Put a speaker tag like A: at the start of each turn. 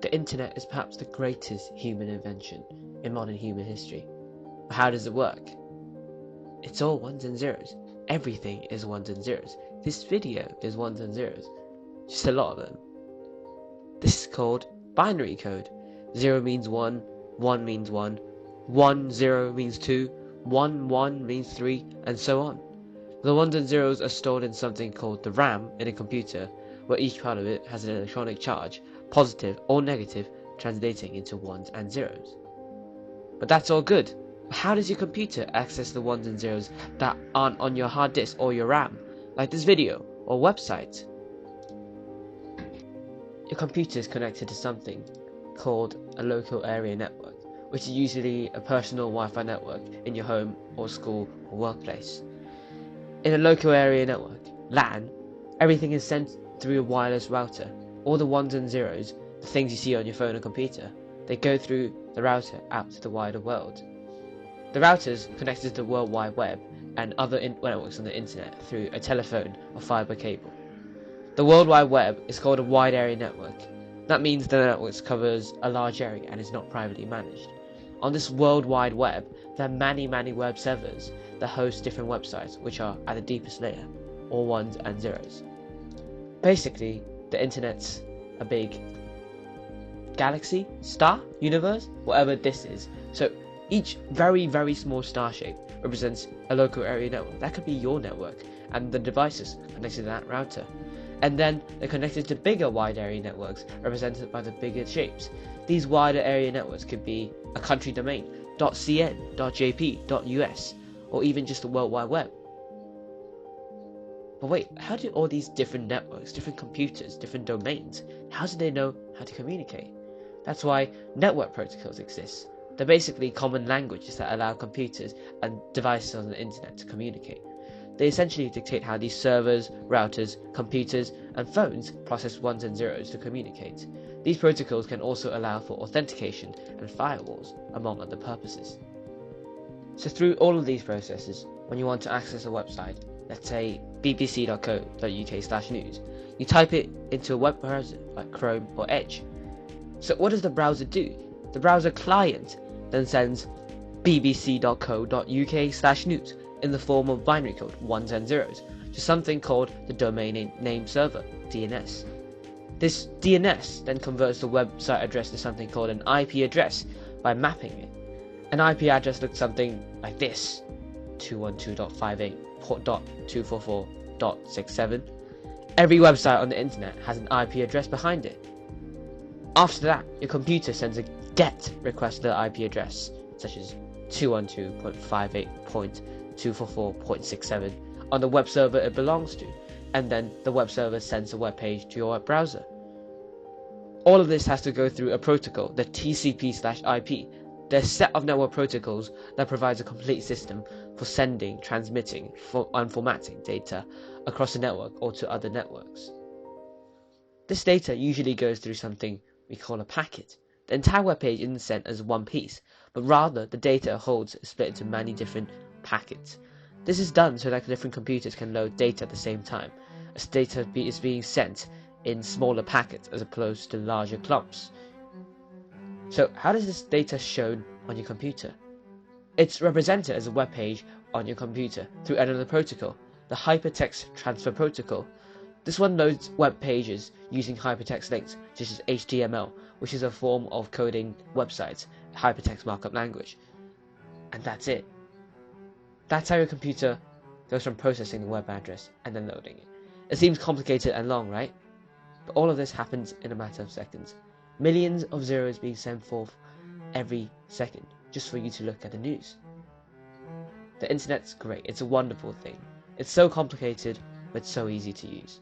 A: The internet is perhaps the greatest human invention in modern human history. But how does it work? It's all ones and zeros. Everything is ones and zeros. This video is ones and zeros. Just a lot of them. This is called binary code. 0 means 1, 1 means 1, 1, 0 means 2, 1, 1 means 3, and so on. The ones and zeros are stored in something called the RAM in a computer, where each part of it has an electronic charge, positive or negative, translating into ones and zeros. But that's all good. But how does your computer access the ones and zeros that aren't on your hard disk or your RAM, like this video or website? Your computer is connected to something called a local area network, which is usually a personal Wi-Fi network in your home or school or workplace. In a local area network, LAN, everything is sent through a wireless router. All the ones and zeros, the things you see on your phone or computer, they go through the router out to the wider world. The router is connected to the World Wide Web and other networks on the internet through a telephone or fiber cable. The World Wide Web is called a wide area network. That means the network covers a large area and is not privately managed. On this World Wide Web, there are many web servers that host different websites, which are at the deepest layer, all ones and zeros. Basically, the internet's a big galaxy, star, universe, whatever this is. So each very small star shape represents a local area network. That could be your network and the devices connected to that router. And then they're connected to bigger wide area networks represented by the bigger shapes. These wider area networks could be a country domain, .cn, .jp, .us, or even just the World Wide Web. But wait, how do all these different networks, different computers, different domains, how do they know how to communicate? That's why network protocols exist. They're basically common languages that allow computers and devices on the internet to communicate. They essentially dictate how these servers, routers, computers, and phones process ones and zeros to communicate. These protocols can also allow for authentication and firewalls, among other purposes. So through all of these processes, when you want to access a website, let's say bbc.co.uk/news, you type it into a web browser like Chrome or Edge. So what does the browser do? The browser client then sends bbc.co.uk/news in the form of binary code, ones and zeros, to something called the domain name server, DNS. This DNS then converts the website address to something called an IP address by mapping it. An IP address looks something like this: 212.58.244.67. Every website on the internet has an IP address behind it. After that, your computer sends a GET request to the IP address, such as 212.58.244.67 on the web server it belongs to, and then the web server sends a web page to your web browser. All of this has to go through a protocol, the TCP/IP. There's a set of network protocols that provides a complete system for sending, transmitting, and formatting data across the network or to other networks. This data usually goes through something we call a packet. The entire web page isn't sent as one piece, but rather the data it holds is split into many different packets. This is done so that different computers can load data at the same time, as data is being sent in smaller packets as opposed to larger clumps. So how does this data shown on your computer? It's represented as a web page on your computer through another protocol, the Hypertext Transfer Protocol. This one loads web pages using hypertext links, such as HTML, which is a form of coding websites, hypertext markup language. And that's it. That's how your computer goes from processing the web address and then loading it. It seems complicated and long, right? But all of this happens in a matter of seconds. Millions of zeros being sent forth every second, just for you to look at the news. The internet's great. It's a wonderful thing. It's so complicated, but so easy to use.